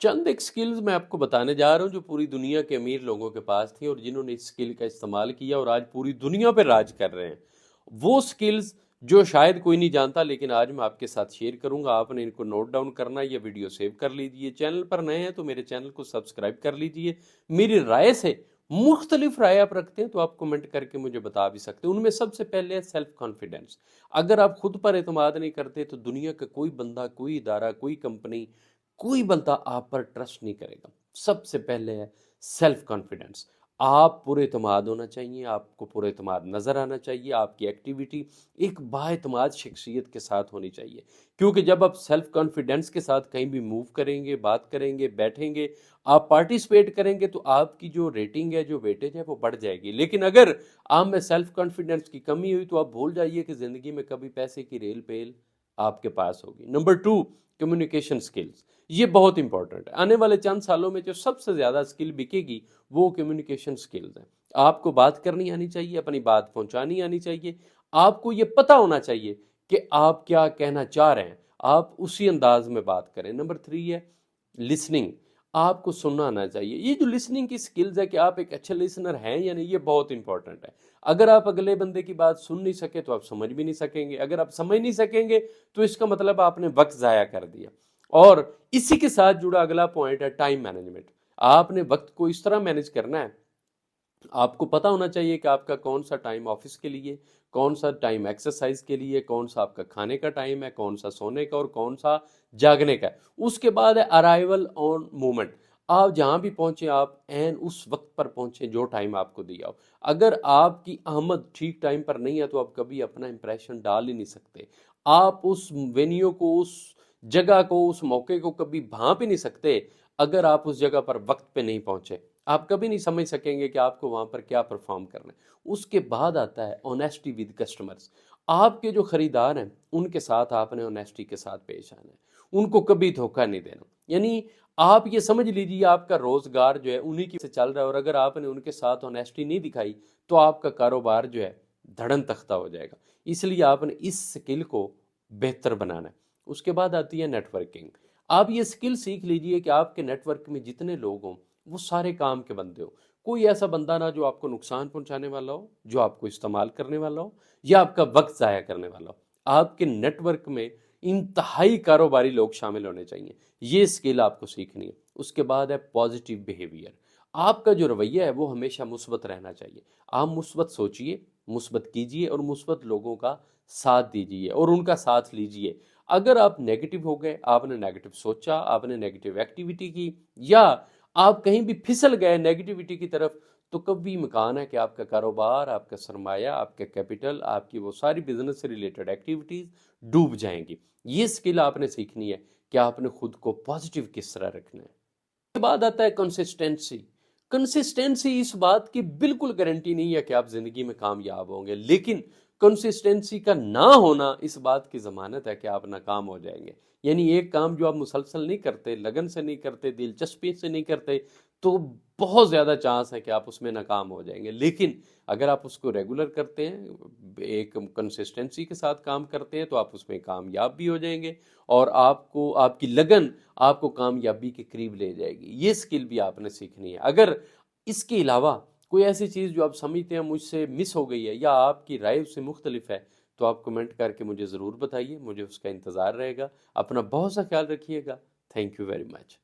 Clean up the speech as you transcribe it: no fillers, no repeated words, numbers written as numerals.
चंद एक स्किल्स मैं आपको बताने जा रहा हूँ जो पूरी दुनिया के अमीर लोगों के पास थी और जिन्होंने इस स्किल का इस्तेमाल किया और आज पूरी दुनिया पे राज कर रहे हैं। वो स्किल्स जो शायद कोई नहीं जानता, लेकिन आज मैं आपके साथ शेयर करूंगा। आपने इनको नोट डाउन करना, ये वीडियो सेव कर लीजिए। चैनल पर नए हैं तो मेरे चैनल को सब्सक्राइब कर लीजिए। मेरी राय से मुख्तलिफ राय आप रखते हैं तो आप कमेंट करके मुझे बता भी सकते हैं। उनमें सबसे पहले है सेल्फ कॉन्फिडेंस। अगर आप खुद पर एतमाद नहीं करते तो दुनिया का कोई बंदा, कोई इदारा, कोई कंपनी, कोई बंदा आप पर ट्रस्ट नहीं करेगा। सबसे पहले है सेल्फ कॉन्फिडेंस। आप पूरे एतमाद होना चाहिए, आपको पूरे एतमाद नजर आना चाहिए। आपकी एक्टिविटी एक बाएतमाद शख्सियत के साथ होनी चाहिए, क्योंकि जब आप सेल्फ कॉन्फिडेंस के साथ कहीं भी मूव करेंगे, बात करेंगे, बैठेंगे, आप पार्टिसिपेट करेंगे तो आपकी जो रेटिंग है, जो वेटेज है, वो बढ़ जाएगी। लेकिन अगर आप में सेल्फ कॉन्फिडेंस की कमी हुई तो आप भूल जाइए कि जिंदगी में कभी पैसे की रेल पेल आपके पास होगी। Number two, communication skills. ये बहुत इंपॉर्टेंट है। आने वाले चंद सालों में जो सबसे ज्यादा स्किल बिकेगी वो कम्युनिकेशन स्किल्स है। आपको बात करनी आनी चाहिए, अपनी बात पहुंचानी आनी चाहिए। आपको ये पता होना चाहिए कि आप क्या कहना चाह रहे हैं, आप उसी अंदाज में बात करें। नंबर थ्री है लिसनिंग। आपको सुनना आना चाहिए। ये जो लिसनिंग की स्किल्स है कि आप एक अच्छे लिसनर हैं या नहीं, ये बहुत इंपॉर्टेंट है। अगर आप अगले बंदे की बात सुन नहीं सके तो आप समझ भी नहीं सकेंगे। अगर आप समझ नहीं सकेंगे तो इसका मतलब आपने वक्त जाया कर दिया। और इसी के साथ जुड़ा अगला पॉइंट है टाइम मैनेजमेंट। आपने वक्त को इस तरह मैनेज करना है, आपको पता होना चाहिए कि आपका कौन सा टाइम ऑफिस के लिए, कौन सा टाइम एक्सरसाइज के लिए, कौन सा आपका खाने का टाइम है, कौन सा सोने का और कौन सा जागने का है। उसके बाद है अराइवल ऑन मोमेंट। आप जहां भी पहुंचे आप एन उस वक्त पर पहुंचे जो टाइम आपको दिया हो। अगर आपकी आमद ठीक टाइम पर नहीं है तो आप कभी अपना इंप्रेशन डाल ही नहीं सकते। आप उस वेन्यू को, उस जगह को, उस मौके को कभी भांप ही नहीं सकते अगर आप उस जगह पर वक्त पे नहीं पहुंचे। आप कभी नहीं समझ सकेंगे कि आपको वहां पर क्या परफॉर्म करना है। उसके बाद आता है ऑनेस्टी विद कस्टमर्स। आपके जो खरीदार हैं उनके साथ आपने ऑनेस्टी के साथ पेश आना है, उनको कभी धोखा नहीं देना। यानी आप ये समझ लीजिए आपका रोजगार जो है उन्हीं की से चल रहा है, और अगर आपने उनके साथ ऑनेस्टी नहीं दिखाई तो आपका कारोबार जो है धड़न तख्ता हो जाएगा। इसलिए आपने इस स्किल को बेहतर बनाना है। उसके बाद आती है नेटवर्किंग। आप ये स्किल सीख लीजिए कि आपके नेटवर्क में जितने लोग हों वो सारे काम के बंदे हो। कोई ऐसा बंदा ना जो आपको नुकसान पहुंचाने वाला हो, जो आपको इस्तेमाल करने वाला हो या आपका वक्त जाया करने वाला हो। आपके नेटवर्क में इंतहाई कारोबारी लोग शामिल होने चाहिए। ये स्किल आपको सीखनी है। उसके बाद है पॉजिटिव बिहेवियर। आपका जो रवैया है वो हमेशा मुस्बत रहना चाहिए। आप मुस्बत सोचिए, मुस्बत कीजिए और मुस्बत लोगों का साथ दीजिए और उनका साथ लीजिए। अगर आप नेगेटिव हो गए, आपने नेगेटिव सोचा, आपने नेगेटिव एक्टिविटी की, या आप कहीं भी फिसल गए नेगेटिविटी की तरफ, तो कभी इम्कान है कि आपका कारोबार, आपका सरमाया, आपका कैपिटल, आपकी वो सारी बिजनेस से रिलेटेड एक्टिविटीज डूब जाएंगी। ये स्किल आपने सीखनी है कि आपने खुद को पॉजिटिव किस तरह रखना है। उसके बाद आता है कंसिस्टेंसी। कंसिस्टेंसी इस बात की बिल्कुल गारंटी नहीं है कि आप जिंदगी में कामयाब होंगे, लेकिन कंसिस्टेंसी का ना होना इस बात की जमानत है कि आप नाकाम हो जाएंगे। यानी एक काम जो आप मुसलसल नहीं करते, लगन से नहीं करते, दिलचस्पी से नहीं करते, तो बहुत ज्यादा चांस है कि आप उसमें नाकाम हो जाएंगे। लेकिन अगर आप उसको रेगुलर करते हैं, एक कंसिस्टेंसी के साथ काम करते हैं, तो आप उसमें कामयाब भी हो जाएंगे और आपको आपकी लगन आपको कामयाबी के करीब ले जाएगी। ये स्किल भी आपने सीखनी है। अगर इसके अलावा कोई ऐसी चीज़ जो आप समझते हैं मुझसे मिस हो गई है या आपकी राय उससे मुख्तलिफ है, तो आप कमेंट करके मुझे ज़रूर बताइए, मुझे उसका इंतज़ार रहेगा। अपना बहुत सा ख्याल रखिएगा। Thank you very much.